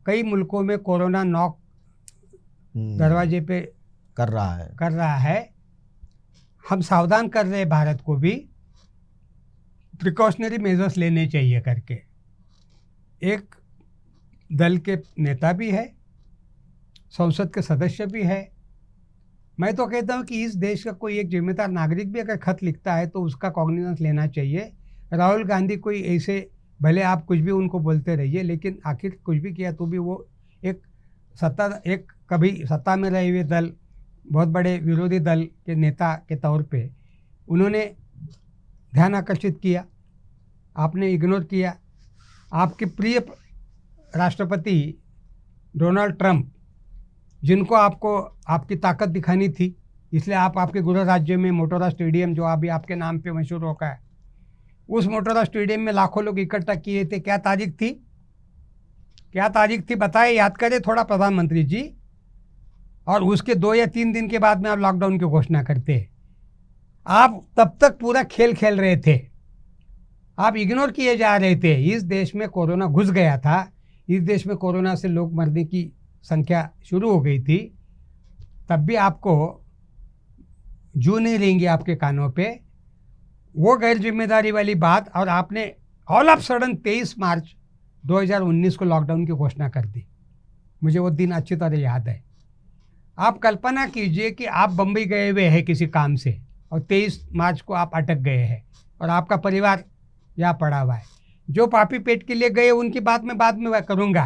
कई मुल्कों में कोरोना नॉक दरवाजे पे कर रहा है। हम सावधान कर रहे हैं भारत को भी, प्रिकॉशनरी मेजर्स लेने चाहिए करके। एक दल के नेता भी है, संसद के सदस्य भी है। मैं तो कहता हूँ कि इस देश का कोई एक जिम्मेदार नागरिक भी अगर खत लिखता है तो उसका कॉग्निजेंस लेना चाहिए। राहुल गांधी कोई ऐसे, भले आप कुछ भी उनको बोलते रहिए, लेकिन आखिर कुछ भी किया तो भी वो एक कभी सत्ता में रहे हुए दल, बहुत बड़े विरोधी दल के नेता के तौर पे उन्होंने ध्यान आकर्षित किया, आपने इग्नोर किया। आपके प्रिय राष्ट्रपति डोनाल्ड ट्रंप, जिनको आपको आपकी ताकत दिखानी थी, इसलिए आप आपके गृह राज्य में मोटेरा स्टेडियम, जो अभी आपके नाम पे मशहूर होगा है, उस मोटेरा स्टेडियम में लाखों लोग इकट्ठा किए थे। क्या तारीख थी? क्या तारीख थी बताए, याद करें थोड़ा प्रधानमंत्री जी। और उसके 2 या 3 दिन के बाद में आप लॉकडाउन की घोषणा करते। आप तब तक पूरा खेल खेल रहे थे, आप इग्नोर किए जा रहे थे। इस देश में कोरोना घुस गया था, इस देश में कोरोना से लोग मरने की संख्या शुरू हो गई थी, तब भी आपको जू नहीं रहेंगे आपके कानों पे। वो गैर जिम्मेदारी वाली बात, और आपने ऑल ऑफ सडन 23 मार्च 2019 को लॉकडाउन की घोषणा कर दी। मुझे वो दिन अच्छी तरह याद है। आप कल्पना कीजिए कि आप बम्बई गए हुए हैं किसी काम से और 23 मार्च को आप अटक गए हैं और आपका परिवार यहाँ पड़ा हुआ है। जो पापी पेट के लिए गए उनकी बात मैं बाद में करूँगा,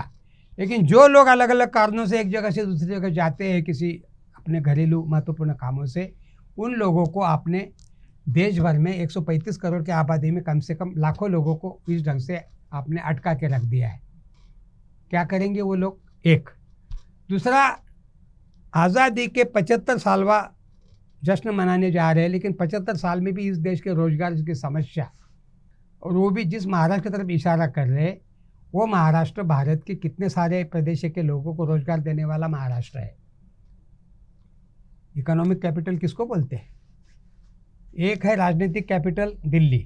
लेकिन जो लोग अलग अलग कारणों से एक जगह से दूसरी जगह जाते हैं किसी अपने घरेलू महत्वपूर्ण कामों से, उन लोगों को आपने देश भर में 135 करोड़ की आबादी में कम से कम लाखों लोगों को इस ढंग से आपने अटका के रख दिया है। क्या करेंगे वो लोग? एक। दूसरा, आज़ादी के 75 सालवा जश्न मनाने जा रहे हैं, लेकिन 75 साल में भी इस देश के रोजगार की समस्या, और वो भी जिस महाराष्ट्र की तरफ इशारा कर रहे हैं, वो महाराष्ट्र भारत के कितने सारे प्रदेश के लोगों को रोजगार देने वाला महाराष्ट्र है। इकोनॉमिक कैपिटल किसको बोलते हैं? एक है राजनीतिक कैपिटल दिल्ली,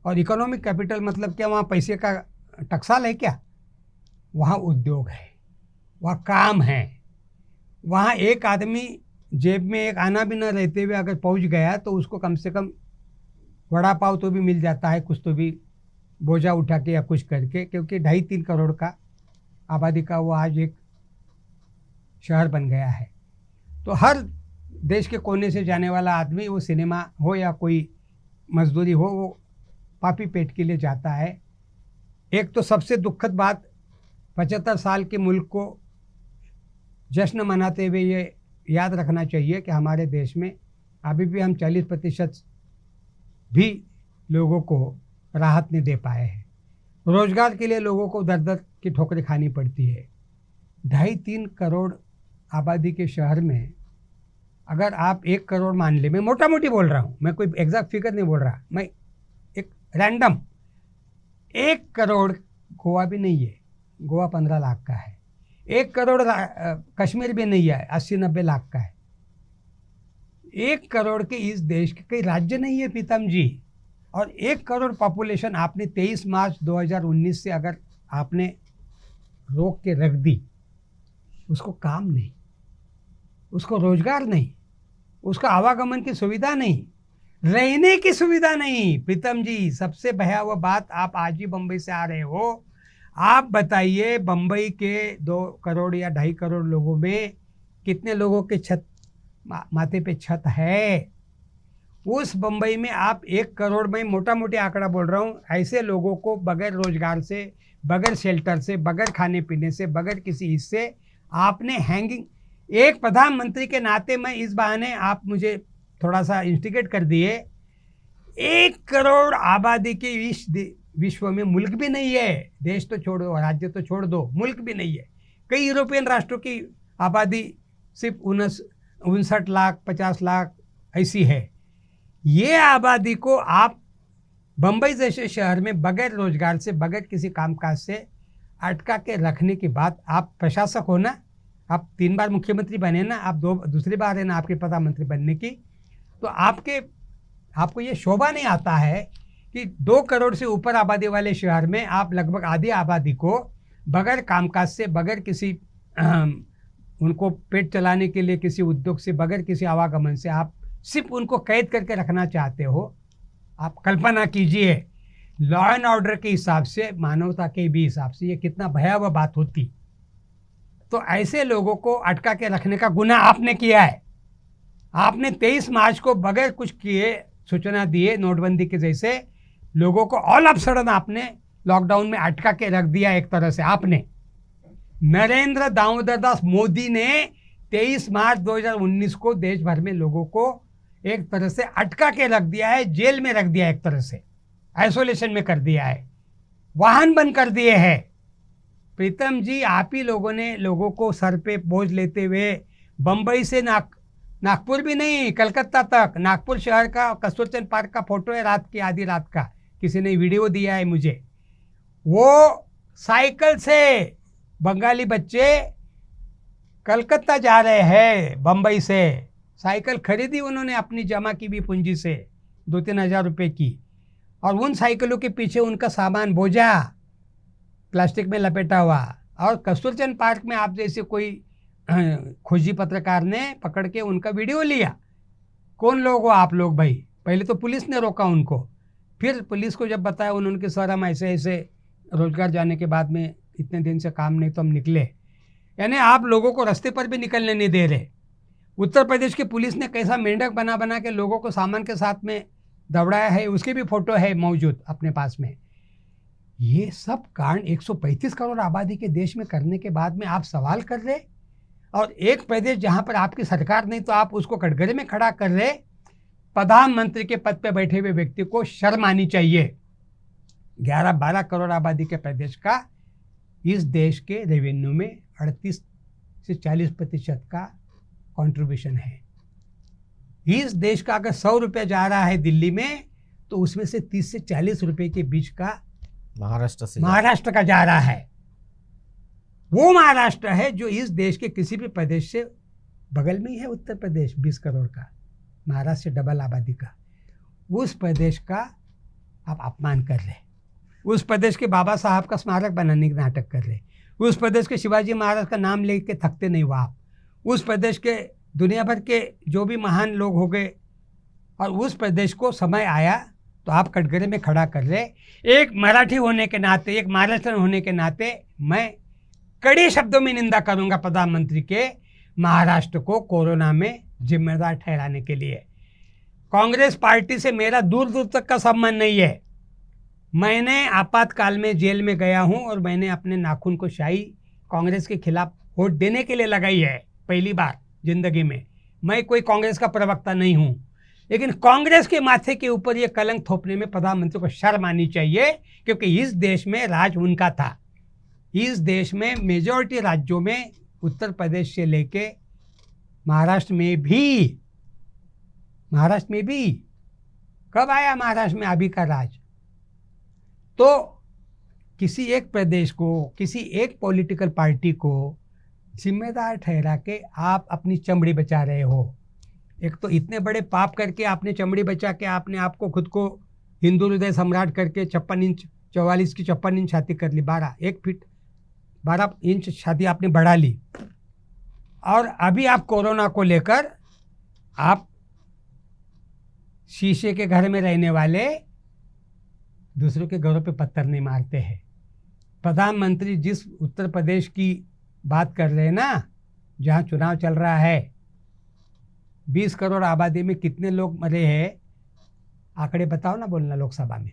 और इकोनॉमिक कैपिटल मतलब क्या? वहाँ पैसे का टकसाल है क्या? वहाँ उद्योग है, वहाँ काम है। वहाँ एक आदमी जेब में एक आना भी न रहते हुए अगर पहुँच गया तो उसको कम से कम वड़ा पाव तो भी मिल जाता है, कुछ तो भी बोझा उठा के या कुछ करके, क्योंकि 2.5-3 करोड़ का आबादी का वो आज एक शहर बन गया है। तो हर देश के कोने से जाने वाला आदमी, वो सिनेमा हो या कोई मजदूरी हो, वो पापी पेट के लिए जाता है। एक तो सबसे दुखद बात, 75 साल के मुल्क को जश्न मनाते हुए ये याद रखना चाहिए कि हमारे देश में अभी भी हम 40% भी लोगों को राहत नहीं दे पाए हैं। रोजगार के लिए लोगों को दर दर की ठोकरें खानी पड़ती है। 2.5-3 करोड़ आबादी के शहर में अगर आप 1 करोड़ मान ले, मैं मोटा मोटी बोल रहा हूँ, मैं कोई एग्जैक्ट फिगर नहीं बोल रहा, मैं एक रैंडम, 1 करोड़ गोवा भी नहीं है, गोवा 15 लाख का है। 1 करोड़ कश्मीर भी नहीं है, 80-90 लाख का है। 1 करोड़ के इस देश के कई राज्य नहीं है प्रीतम जी, और 1 करोड़ पॉपुलेशन आपने 23 मार्च 2019 से अगर आपने रोक के रख दी, उसको काम नहीं, उसको रोजगार नहीं, उसका आवागमन की सुविधा नहीं, रहने की सुविधा नहीं। प्रीतम जी, सबसे भयावह बात, आप आज ही बम्बई से आ रहे हो, आप बताइए बम्बई के 2 करोड़ या 2.5 करोड़ लोगों में कितने लोगों के छत माथे पे छत है? उस बम्बई में आप 1 करोड़ में, मोटा मोटी आंकड़ा बोल रहा हूँ, ऐसे लोगों को बगैर रोजगार से, बगैर शेल्टर से, बगैर खाने पीने से, बगैर किसी इससे आपने हैंगिंग। एक प्रधानमंत्री के नाते मैं इस बहाने आप मुझे थोड़ा सा इंस्टिगेट कर दिए। 1 करोड़ आबादी के विश्व में मुल्क भी नहीं है, देश तो छोड़ो, राज्य तो छोड़ दो, मुल्क भी नहीं है। कई यूरोपियन राष्ट्रों की आबादी सिर्फ 59 लाख 50 लाख ऐसी है। ये आबादी को आप बम्बई जैसे शहर में बगैर रोजगार से, बगैर किसी कामकाज से अटका के रखने की बात, आप प्रशासक हो ना, आप 3 बार मुख्यमंत्री बने ना, आप दूसरी बार है ना आपके प्रधानमंत्री बनने की, तो आपको ये शोभा नहीं आता है कि 2 करोड़ से ऊपर आबादी वाले शहर में आप लगभग आधी आबादी को बगैर कामकाज से, बगैर किसी उनको पेट चलाने के लिए किसी उद्योग से, बगैर किसी आवागमन से आप सिर्फ उनको कैद करके रखना चाहते हो। आप कल्पना कीजिए लॉ एंड ऑर्डर के हिसाब से, मानवता के भी हिसाब से ये कितना भयावह बात होती। तो ऐसे लोगों को अटका के रखने का गुनाह आपने किया है। आपने 23 मार्च को बगैर कुछ किए सूचना दिए, नोटबंदी के जैसे लोगों को ऑल ऑफ सडन आपने लॉकडाउन में अटका के रख दिया। एक तरह से आपने, नरेंद्र दामोदर दास मोदी ने 23 मार्च 2019 को देश भर में लोगों को एक तरह से अटका के रख दिया है, जेल में रख दिया है, एक तरह से आइसोलेशन में कर दिया है, वाहन बंद कर दिए हैं। प्रीतम जी, आप ही लोगों ने लोगों को सर पे बोझ लेते हुए बम्बई से नागपुर भी नहीं, कलकत्ता तक, नागपुर शहर का कस्तूरचंद पार्क का फोटो है रात की, आधी रात का, किसी ने वीडियो दिया है मुझे। वो साइकिल से बंगाली बच्चे कलकत्ता जा रहे हैं बम्बई से, साइकिल खरीदी उन्होंने अपनी जमा की भी पूंजी से 2-3 हज़ार रुपये की, और उन साइकिलों के पीछे उनका सामान बोझा प्लास्टिक में लपेटा हुआ। और कस्तूरचंद पार्क में आप जैसे कोई खोजी पत्रकार ने पकड़ के उनका वीडियो लिया। कौन लोग हो आप लोग भाई? पहले तो पुलिस ने रोका उनको, फिर पुलिस को जब बताया उन्होंने कि सर हम ऐसे ऐसे रोजगार जाने के बाद में इतने दिन से काम नहीं तो हम निकले। यानी आप लोगों को रास्ते पर भी निकलने नहीं दे रहे। उत्तर प्रदेश की पुलिस ने कैसा मेंढक बना बना के लोगों को सामान के साथ में दौड़ाया है, उसकी भी फोटो है मौजूद अपने पास में। ये सब कांड 135 करोड़ आबादी के देश में करने के बाद में आप सवाल कर रहे, और एक प्रदेश जहां पर आपकी सरकार नहीं तो आप उसको कटघरे में खड़ा कर रहे। प्रधानमंत्री के पद पे बैठे हुए व्यक्ति को शर्म आनी चाहिए। 11-12 करोड़ आबादी के प्रदेश का इस देश के रेवेन्यू में 38 से 40% का कंट्रीब्यूशन है। इस देश का अगर 100 रुपये जा रहा है दिल्ली में, तो उसमें से 30 से 40 रुपये के बीच का महाराष्ट्र का जा रहा है। वो महाराष्ट्र है जो इस देश के किसी भी प्रदेश से बगल में ही है। उत्तर प्रदेश 20 करोड़ का, महाराष्ट्र से डबल आबादी का, उस प्रदेश का आप अपमान कर रहे। उस प्रदेश के बाबा साहब का स्मारक बनाने का नाटक कर रहे। उस प्रदेश के शिवाजी महाराज का नाम लेके थकते नहीं हो आप। उस प्रदेश के दुनिया भर के जो भी महान लोग हो गए, और उस प्रदेश को समय आया तो आप कटघरे में खड़ा कर रहे। एक मराठी होने के नाते, एक महाराष्ट्र होने के नाते मैं कड़े शब्दों में निंदा करूंगा प्रधानमंत्री के महाराष्ट्र को कोरोना में जिम्मेदार ठहराने के लिए। कांग्रेस पार्टी से मेरा दूर दूर तक का संबंध नहीं है। मैंने आपातकाल में जेल में गया हूं और मैंने अपने नाखून को शाही कांग्रेस के खिलाफ वोट देने के लिए लगाई है, पहली बार जिंदगी में। मैं कोई कांग्रेस का प्रवक्ता नहीं हूं, लेकिन कांग्रेस के माथे के ऊपर ये कलंक थोपने में प्रधानमंत्री को शर्म आनी चाहिए, क्योंकि इस देश में राज उनका था। इस देश में मेजॉरिटी राज्यों में, उत्तर प्रदेश से लेके महाराष्ट्र में भी कब आया महाराष्ट्र में अभी का राज? तो किसी एक प्रदेश को, किसी एक पॉलिटिकल पार्टी को जिम्मेदार ठहरा के आप अपनी चमड़ी बचा रहे हो। एक तो इतने बड़े पाप करके आपने चमड़ी बचा के आपने आपको खुद को हिंदू हृदय सम्राट करके 56 इंच 44 की 56 इंच छाती कर ली, 1 फीट 12 इंच छाती आपने बढ़ा ली। और अभी आप कोरोना को लेकर आप शीशे के घर में रहने वाले दूसरों के घरों पे पत्थर नहीं मारते हैं। प्रधानमंत्री जिस उत्तर प्रदेश की बात कर रहे हैं ना, जहाँ चुनाव चल रहा है, 20 करोड़ आबादी में कितने लोग मरे हैं आंकड़े बताओ ना, बोलना लोकसभा में।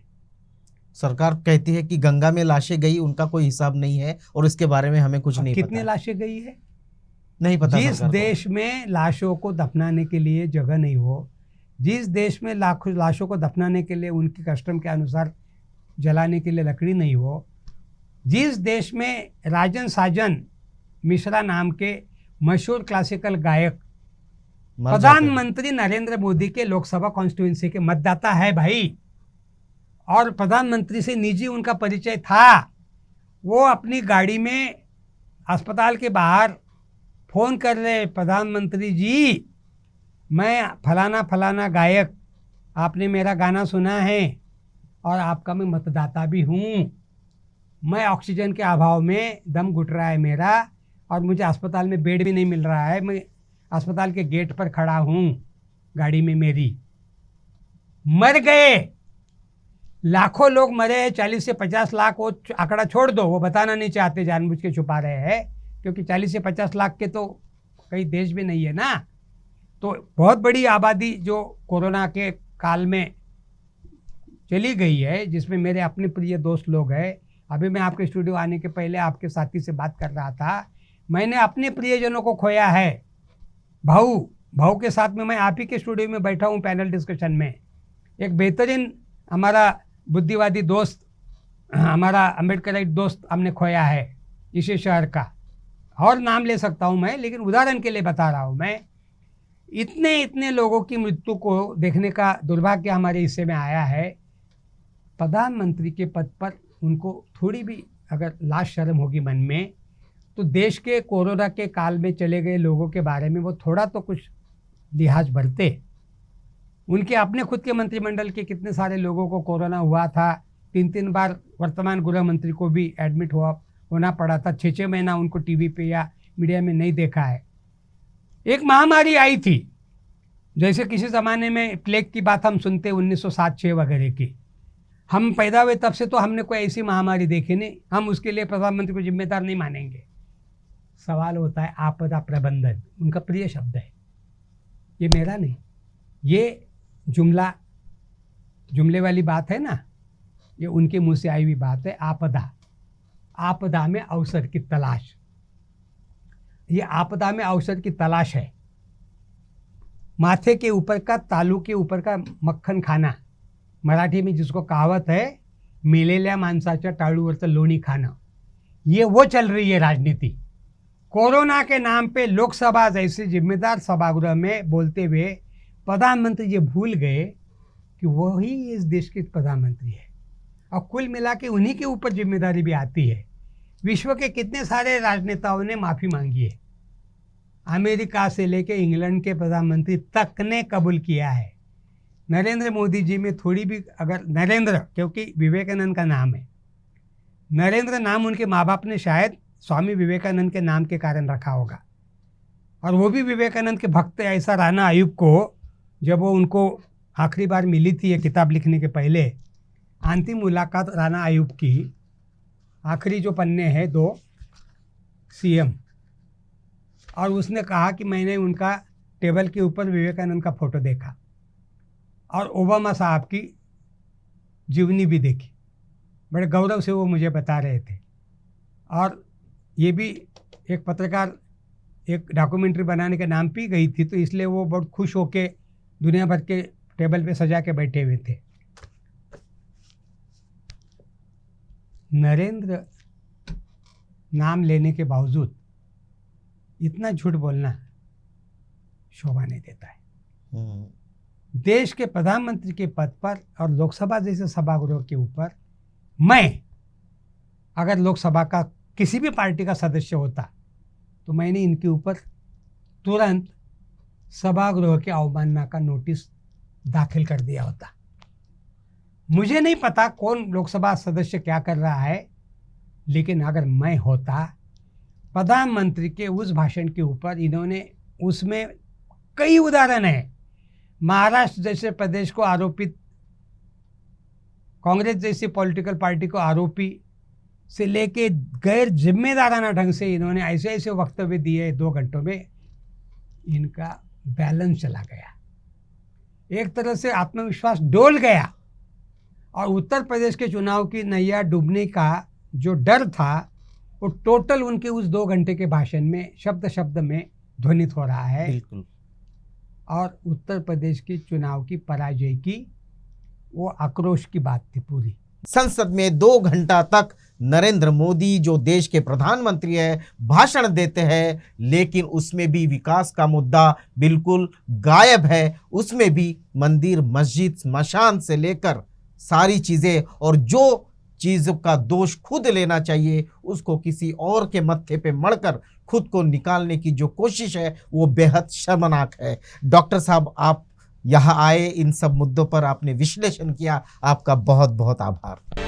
सरकार कहती है कि गंगा में लाशें गई, उनका कोई हिसाब नहीं है और इसके बारे में हमें कुछ नहीं पता। कितने लाशें गई है नहीं पता। जिस देश में लाशों को दफनाने के लिए जगह नहीं हो, जिस देश में लाशों को दफनाने के लिए उनके कस्टम के अनुसार जलाने के लिए लकड़ी नहीं हो, जिस देश में राजन साजन मिश्रा नाम के मशहूर क्लासिकल गायक प्रधानमंत्री नरेंद्र मोदी के लोकसभा कॉन्स्टिट्यूंसी के मतदाता है भाई, और प्रधानमंत्री से निजी उनका परिचय था। वो अपनी गाड़ी में अस्पताल के बाहर फोन कर रहे, प्रधानमंत्री जी मैं फलाना फलाना गायक, आपने मेरा गाना सुना है और आपका मैं मतदाता भी हूँ। मैं ऑक्सीजन के अभाव में दम घुट रहा है मेरा और मुझे अस्पताल में बेड भी नहीं मिल रहा है। मैं अस्पताल के गेट पर खड़ा हूँ, गाड़ी में मेरी। मर गए, लाखों लोग मरे, 40 से 50 लाख, वो आंकड़ा छोड़ दो, वो बताना नहीं चाहते, जानबूझ के छुपा रहे हैं, क्योंकि 40 से 50 लाख के तो कई देश भी नहीं है ना। तो बहुत बड़ी आबादी जो कोरोना के काल में चली गई है, जिसमें मेरे अपने प्रिय दोस्त लोग हैं। अभी मैं आपके स्टूडियो आने के पहले आपके साथी से बात कर रहा था, मैंने अपने प्रियजनों को खोया है। भाऊ के साथ में मैं आप ही के स्टूडियो में बैठा हूँ पैनल डिस्कशन में। एक बेहतरीन हमारा बुद्धिवादी दोस्त, हमारा अम्बेडकराइट दोस्त हमने खोया है इसी शहर का, और नाम ले सकता हूँ मैं, लेकिन उदाहरण के लिए बता रहा हूँ मैं। इतने लोगों की मृत्यु को देखने का दुर्भाग्य हमारे हिस्से में आया है। प्रधानमंत्री के पद पर उनको थोड़ी भी अगर लाज शर्म होगी मन में, तो देश के कोरोना के काल में चले गए लोगों के बारे में वो थोड़ा तो कुछ लिहाज बरते। उनके अपने खुद के मंत्रिमंडल के कितने सारे लोगों को कोरोना हुआ था, 3 बार वर्तमान गृह मंत्री को भी एडमिट होना पड़ा था, 6 महीना उनको टीवी पे या मीडिया में नहीं देखा है। एक महामारी आई थी, जैसे किसी ज़माने में प्लेग की बात हम सुनते 1907-6 वगैरह की। हम पैदा हुए तब से तो हमने कोई ऐसी महामारी देखी नहीं, हम उसके लिए प्रधानमंत्री को जिम्मेदार नहीं मानेंगे। सवाल होता है आपदा प्रबंधन, उनका प्रिय शब्द है, ये मेरा नहीं, ये जुमले वाली बात है ना, ये उनके मुंह से आई हुई बात है। आपदा में अवसर की तलाश, ये आपदा में अवसर की तलाश है। माथे के ऊपर का, तालू के ऊपर का मक्खन खाना, मराठी में जिसको कहावत है, मेलेल्या माणसाच्या टाळूवरचं लोणी खाणं, ये वो चल रही है राजनीति। कोरोना के नाम पे लोकसभा जैसे जिम्मेदार सभागृह में बोलते हुए प्रधानमंत्री ये भूल गए कि वही इस देश के प्रधानमंत्री है, और कुल मिला के उन्हीं के ऊपर जिम्मेदारी भी आती है। विश्व के कितने सारे राजनेताओं ने माफ़ी मांगी है, अमेरिका से लेके इंग्लैंड के प्रधानमंत्री तक ने कबूल किया है। नरेंद्र मोदी जी में थोड़ी भी अगर नरेंद्र, क्योंकि विवेकानंद का नाम है, नरेंद्र नाम उनके माँ बाप ने शायद स्वामी विवेकानंद के नाम के कारण रखा होगा, और वो भी विवेकानंद के भक्त। ऐसा राणा आयुब को जब वो उनको आखिरी बार मिली थी ये किताब लिखने के पहले, अंतिम मुलाकात राणा आयुब की, आखिरी जो पन्ने हैं 2 CM, और उसने कहा कि मैंने उनका टेबल के ऊपर विवेकानंद का फोटो देखा और ओबामा साहब की जीवनी भी देखी। बड़े गौरव से वो मुझे बता रहे थे। और ये भी एक पत्रकार एक डॉक्यूमेंट्री बनाने के नाम पे गई थी, तो इसलिए वो बहुत खुश होके दुनिया भर के टेबल पे सजा के बैठे हुए थे। नरेंद्र नाम लेने के बावजूद इतना झूठ बोलना शोभा नहीं देता है। देश के प्रधानमंत्री के पद पर और लोकसभा जैसे सभागृह के ऊपर, मैं अगर लोकसभा का किसी भी पार्टी का सदस्य होता तो मैंने इनके ऊपर तुरंत सभागृह के अवमानना का नोटिस दाखिल कर दिया होता। मुझे नहीं पता कौन लोकसभा सदस्य क्या कर रहा है, लेकिन अगर मैं होता, प्रधानमंत्री के उस भाषण के ऊपर इन्होंने, उसमें कई उदाहरण हैं। महाराष्ट्र जैसे प्रदेश को आरोपित, कांग्रेस जैसी पॉलिटिकल पार्टी को आरोपी से लेके गैर जिम्मेदाराना ढंग से इन्होंने ऐसे ऐसे वक्तव्य दिए, 2 घंटों में इनका बैलेंस चला गया, एक तरह से आत्मविश्वास डोल गया, और उत्तर प्रदेश के चुनाव की नैया डूबने का जो डर था वो टोटल उनके उस 2 घंटे के भाषण में शब्द शब्द में ध्वनित हो रहा है। बिल्कुल। और उत्तर प्रदेश के चुनाव की पराजय की वो आक्रोश की बात थी पूरी। संसद में 2 घंटा तक नरेंद्र मोदी जो देश के प्रधानमंत्री है भाषण देते हैं, लेकिन उसमें भी विकास का मुद्दा बिल्कुल गायब है। उसमें भी मंदिर, मस्जिद, स्मशान से लेकर सारी चीज़ें, और जो चीज़ का दोष खुद लेना चाहिए, उसको किसी और के मत्थे पे मढ़कर खुद को निकालने की जो कोशिश है वो बेहद शर्मनाक है। डॉक्टर साहब, आप यहाँ आए, इन सब मुद्दों पर आपने विश्लेषण किया, आपका बहुत बहुत आभार।